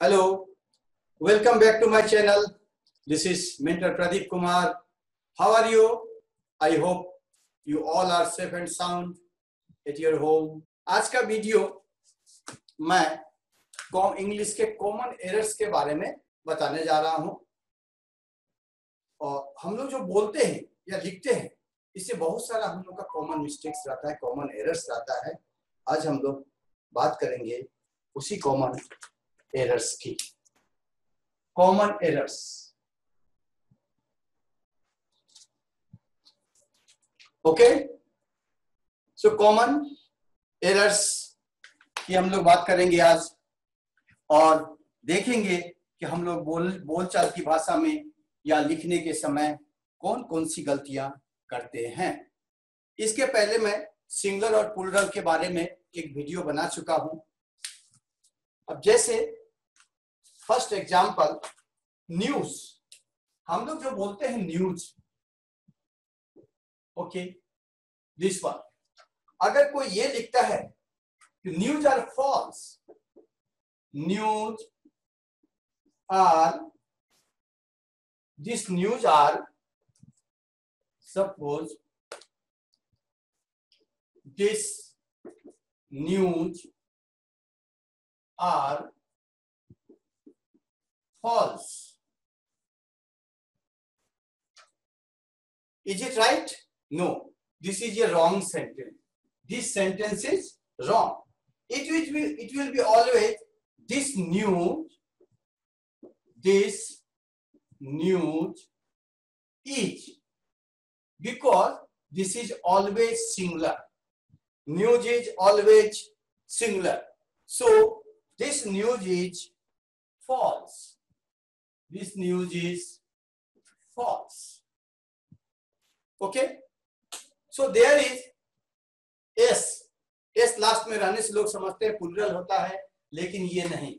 Hello, welcome back to my channel. This is Mentor Pradeep Kumar. How are you? I hope you all are safe and sound at your home. आज का video मैं English के common errors के बारे में बताने जा रहा हूं। और हम लोग जो बोलते हैं या लिखते हैं इससे बहुत सारा हम लोग का कॉमन मिस्टेक्स रहता है, कॉमन एरर्स रहता है। आज हम लोग बात करेंगे उसी कॉमन एरर्स की। Common errors, okay. So common errors की हम लोग बात करेंगे आज और देखेंगे कि हम लोग बोलचाल की भाषा में या लिखने के समय कौन कौन सी गलतियां करते हैं। इसके पहले मैं सिंगुलर और प्लूरल के बारे में एक वीडियो बना चुका हूं। अब जैसे फर्स्ट एग्जांपल, न्यूज। हम लोग जो बोलते हैं न्यूज, ओके, दिस वन। अगर कोई ये लिखता है कि news are false, news are, this news are, suppose this news are false. Is it right? No. This is a wrong sentence. This sentence is wrong. It will be always this news is, because this is always singular. News is always singular. So this news is false. This news is false. Okay, so there is s last में रहने से लोग समझते हैं plural होता है, लेकिन ये नहीं।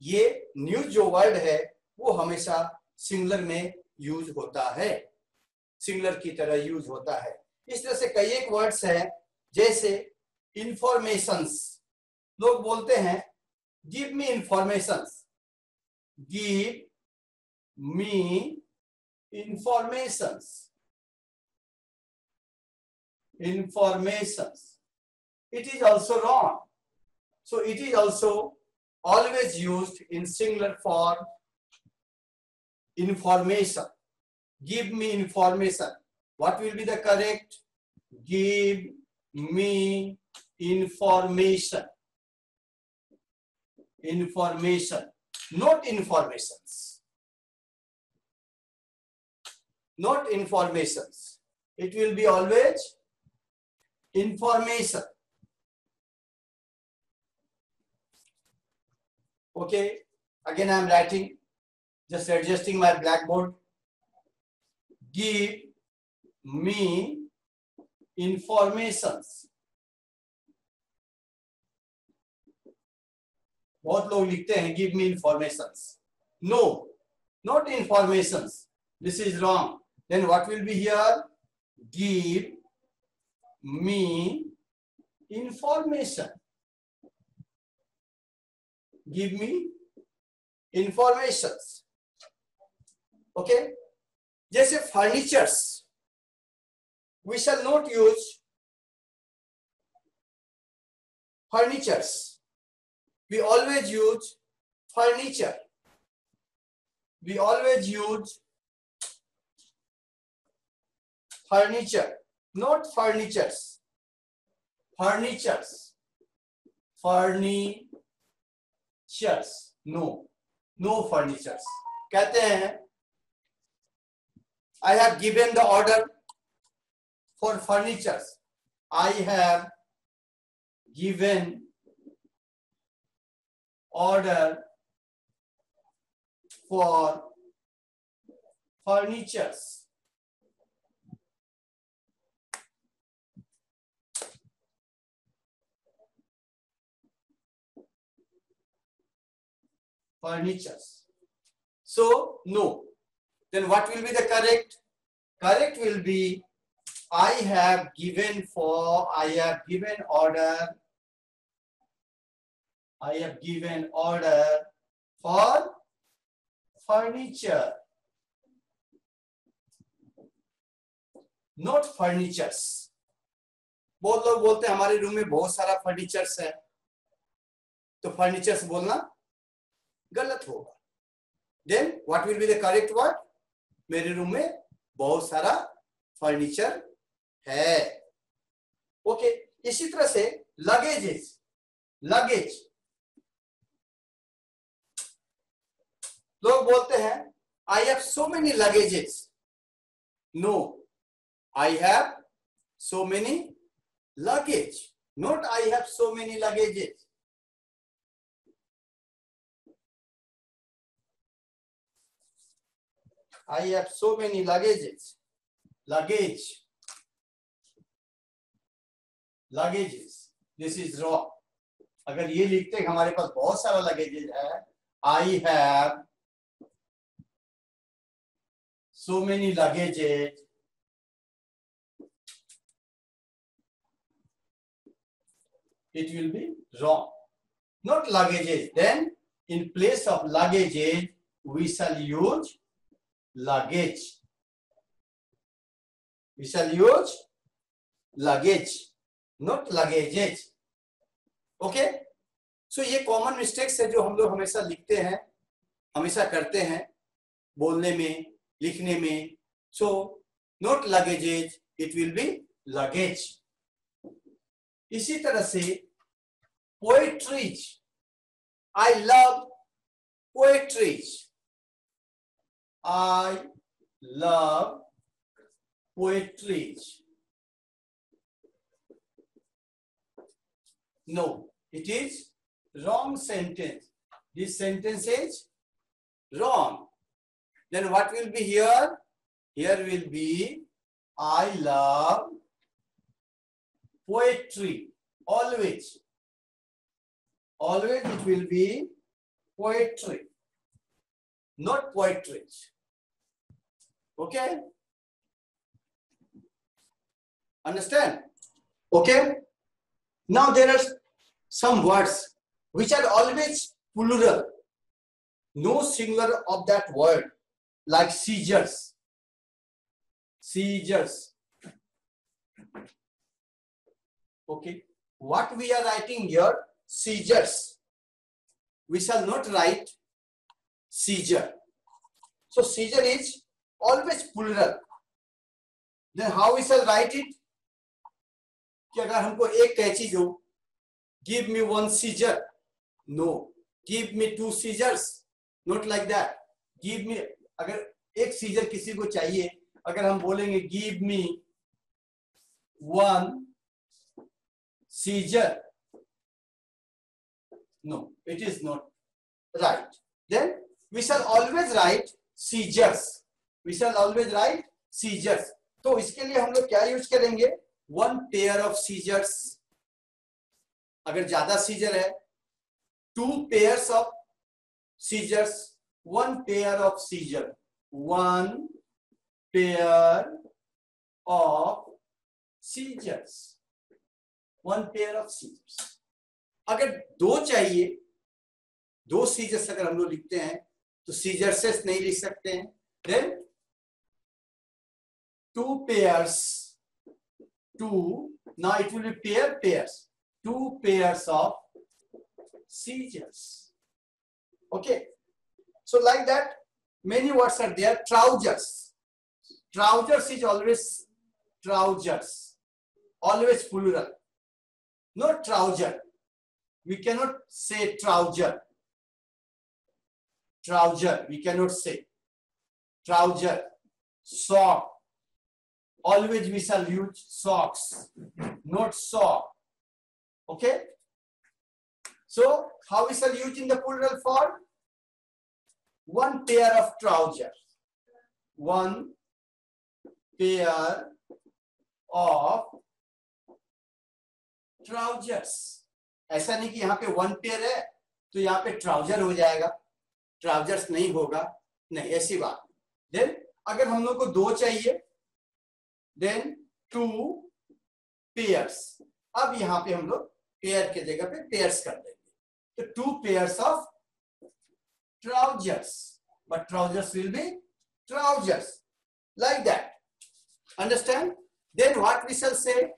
ये न्यूज जो वर्ड है वो हमेशा सिंगुलर में यूज होता है, सिंगुलर की तरह यूज होता है। इस तरह से कई एक वर्ड्स हैं, जैसे इंफॉर्मेशंस। लोग बोलते हैं give me informations, give me informations. It is also wrong. So it is also always used in singular form, information. Give me information. What will be the correct? Give me information. Information. Not informations. Not informations. It will be always information. Okay. Again I am writing, just adjusting my blackboard. Give me informations. बहुत लोग लिखते हैं give me informations. No, not informations, this is wrong. Then what will be here? Give me information. Give me informations. Okay, जैसे furnitures, we shall not use furnitures, we always use furniture. We always use furniture, not furnitures. Furnitures. Furnitures. No. No furnitures. कहते हैं I have given the order for furnitures. I have given order for furnitures. Furnitures. So no. Then what will be the correct? Correct will be I have given order I have given order for furniture, not furnitures. बहुत लोग बोलते हैं हमारे room में बहुत सारा furnitures है, तो फर्नीचर्स बोलना गलत होगा। Then what will be the correct word? मेरे रूम में बहुत सारा फर्नीचर है। ओके, इसी तरह से लगेजेस, लगेज, लोग बोलते हैं I have so many luggages. No, I have so many luggage, not I have so many luggages. I have so many luggages. Luggage. Luggages. This is wrong. अगर ये लिखते हैं हमारे पास बहुत सारा लगेजेज है, I have so many luggages. It will be wrong. Not luggages. Then in place of luggages, we shall use luggage. We shall use luggage, not luggages. Okay? So ये common mistakes है जो हम लोग हमेशा लिखते हैं, हमेशा करते हैं बोलने में, लिखने में. So not luggages, it will be luggage. इसी तरह से poetries. I love poetries. I love poetries. No, it is wrong sentence. This sentence is wrong. Then what will be here? Here will be I love poetry. Always. Always it will be poetry, not poetries. Okay? Understand? Okay? Now there are some words which are always plural. No singular of that word, like seizures. Seizures. Okay? What we are writing here? Seizures. We shall not write seizure. So seizure is always plural. Then how we shall write it? कि अगर हमको एक कैंची दो, give me one seizure. No. Give me two seizures. Not like that. Give me, अगर एक scissor किसी को चाहिए, अगर हम बोलेंगे give me one seizure. No, it is not right. Then we shall always write seizures. We shall always write seizures. तो इसके लिए हम लोग क्या यूज करेंगे? One pair of seizures. अगर ज्यादा सीजर है, two pairs of seizures. One pair of seizure. One pair of seizures. One pair of seizures. अगर दो चाहिए, दो सीजर्स अगर हम लोग लिखते हैं तो सीजर्सेस नहीं लिख सकते हैं. Then two pairs, two, now it will be pairs, two pairs of seizures. Okay, so like that many words are there. Trousers. Trousers is always trousers, always plural, not trouser. We cannot say trouser. Trouser, we cannot say. Trouser. Sock. Always we shall use socks, not sock. Okay? So, how we shall use in the plural form? One pair of trousers. One pair of trousers. ऐसा नहीं कि यहाँ पे one pair है तो यहाँ पे trouser हो जाएगा, ट्राउजर्स नहीं होगा, नहीं ऐसी बात. देन अगर हम लोग को दो चाहिए, देन टू पेयर्स. अब यहाँ पे हम लोग पेयर के जगह पे पेयर्स कर देंगे. तो two pairs of trousers, but trousers will be trousers, like that. Understand? Then what we shall say?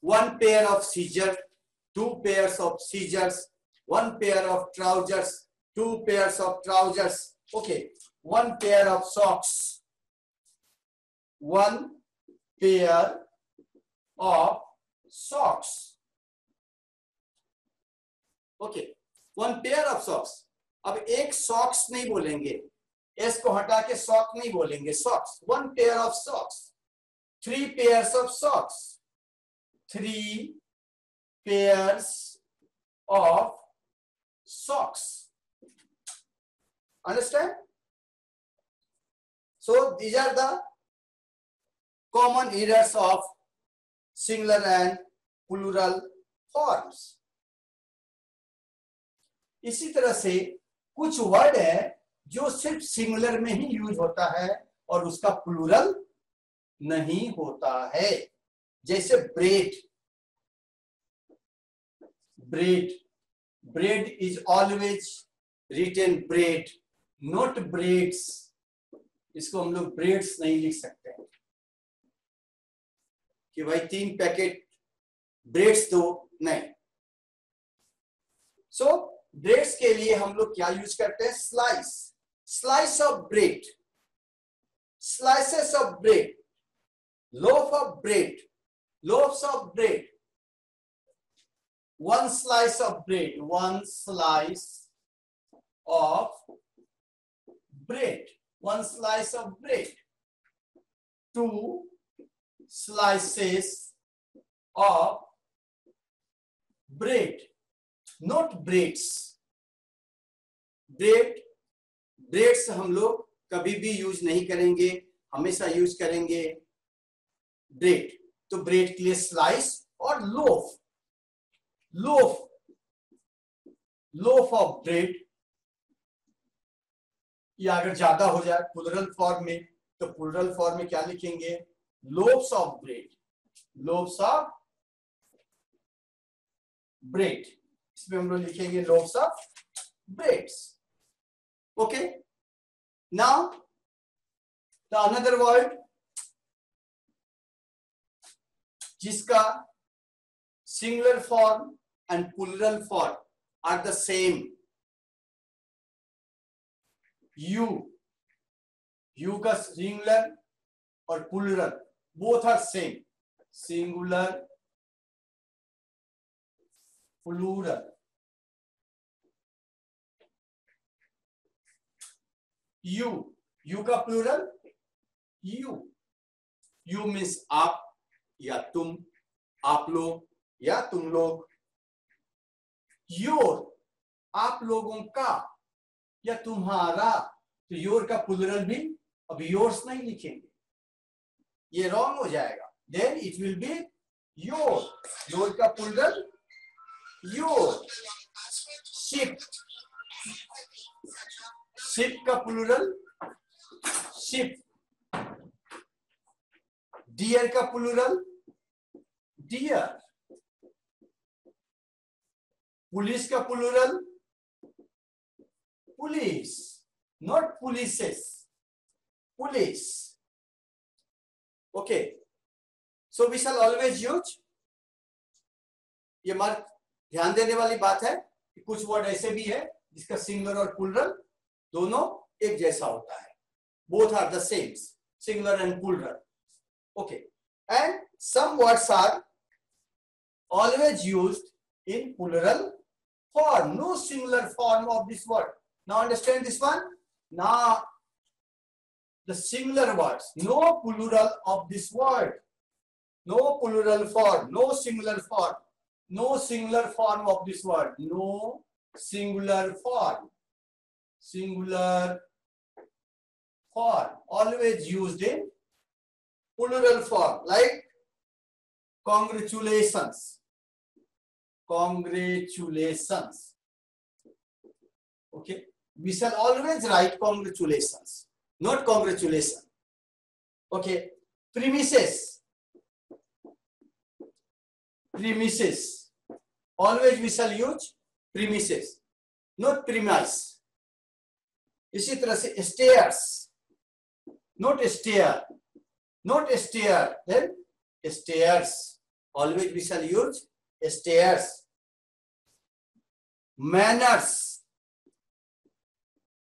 One pair of scissors, two pairs of scissors, one pair of trousers, two pairs of trousers. Okay, one pair of socks, one pair of socks. Okay, one pair of socks. अब एक socks नहीं बोलेंगे, S को हटा के sock नहीं बोलेंगे, socks. One pair of socks, three pairs of socks, three pairs of socks. Understand? So these are the common errors of singular and plural forms. इसी तरह से कुछ वर्ड है जो सिर्फ सिंगुलर में ही यूज होता है और उसका प्लूरल नहीं होता है. जैसे bread. Bread, bread is always written bread, not breads. इसको हम लोग ब्रेड्स नहीं लिख सकते हैं कि भाई 3 पैकेट ब्रेड्स दो, नहीं. सो ब्रेड्स के लिए हम लोग क्या यूज करते हैं? Slice. Slice of bread, slices of bread, loaf of bread, loafs of bread. One slice of bread, one slice of bread, one slice of bread, two slices of bread, not breads. bread, breads हम लोग कभी भी use नहीं करेंगे, हमेशा use करेंगे bread. तो bread के लिए slice और loaf. loaf, loaf of bread. या अगर ज्यादा हो जाए प्लूरल फॉर्म में, तो प्लूरल फॉर्म में क्या लिखेंगे? loaves of bread, loaves of bread. इसमें हम लोग लिखेंगे loaves of breads. Okay, now the another word जिसका singular form and plural form are the same. You का singular और plural both are same. Singular, plural. You का plural you. You means आप या तुम, आप लोग या तुम लोग. योर, आप लोगों का या तुम्हारा. तो योर का प्लूरल भी अब योर्स नहीं लिखेंगे, ये रॉन्ग हो जाएगा. Then it will be your. Your का प्लूरल योर. शिप, शिप का प्लूरल शिप. डियर का प्लूरल डियर. पुलिस का plural police, not polices, police. Okay, so we shall always use. ये मार्क ध्यान देने वाली बात है कि कुछ वर्ड ऐसे भी है जिसका सिंगुलर और प्लूरल दोनों एक जैसा होता है. Both are the same, singular and plural. Okay, and some words are always used in plural form, no singular form of this word. Now understand this one. Now the singular words, no plural of this word, no plural form, no singular form, no singular form of this word, no singular form, singular form, always used in plural form, like congratulations, congratulations. Okay, we shall always write congratulations, not congratulation. Okay, premises, premises, always we shall use premises, not premise. इसी तरह से stairs, not stair, not stair, then stairs, always we shall use stairs. Manners,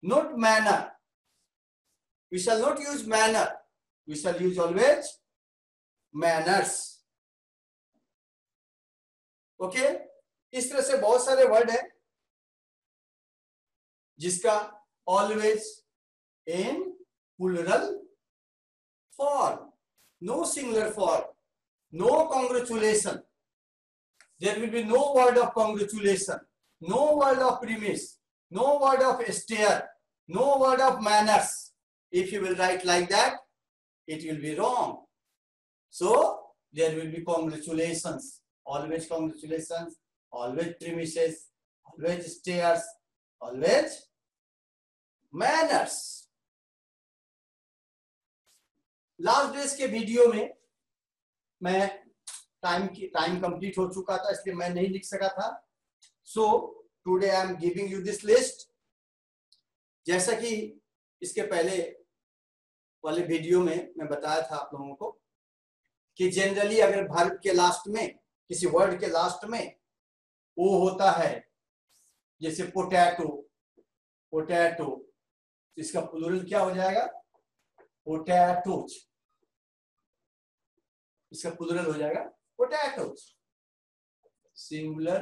not manner, we shall not use manner, we shall use always manners. Okay इस तरह से बहुत सारे word है जिसका always in plural form, no singular form, no congratulation, there will be no word of congratulation, no word of premise, no word of stare, no word of manners. If you will write like that, it will be wrong. So there will be congratulations, always congratulations, always premises, always stares, always manners. Last days के video में मैं time complete हो चुका था इसलिए मैं नहीं लिख सका था. So today I am giving you this list. जैसा कि इसके पहले वाले वीडियो में मैं बताया था आप लोगों को कि जनरली अगर वर्ब के लास्ट में, किसी वर्ड के लास्ट में ओ होता है, जैसे पोटैटो, पोटैटो, इसका प्लूरल क्या हो जाएगा? पोटैटोज. इसका प्लूरल हो जाएगा potatoes, singular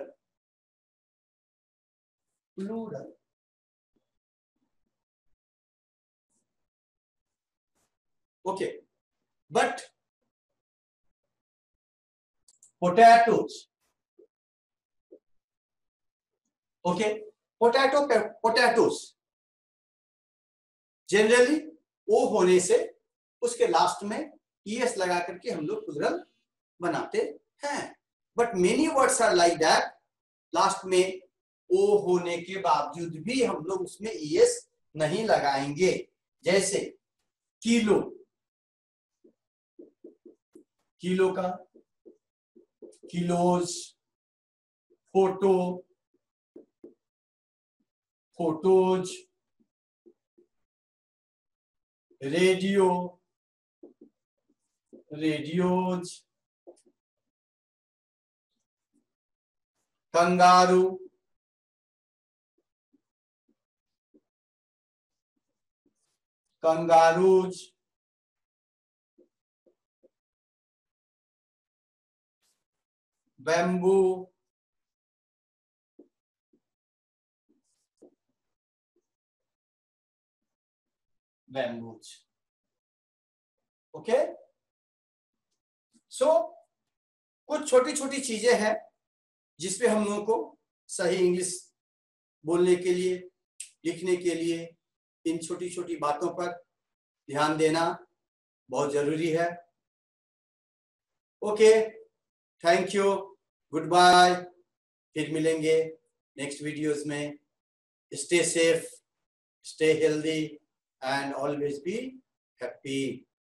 plural. Okay but potatoes, okay potatoes generally O होने से उसके लास्ट में ईएस लगा करके हम लोग प्लूरल बनाते हैं. But many words are like that, last में ओ होने के बावजूद भी हम लोग उसमें ईएस नहीं लगाएंगे. जैसे किलो, किलो का kilos, photo, photos, radio, radios, kangaroo, kangaroos, bamboo, bamboos. Okay so कुछ छोटी छोटी चीजें हैं जिसपे हम लोगों को सही इंग्लिश बोलने के लिए, लिखने के लिए इन छोटी छोटी बातों पर ध्यान देना बहुत जरूरी है. Okay thank you, good bye, फिर मिलेंगे नेक्स्ट वीडियोस में. Stay safe, stay healthy and always be happy.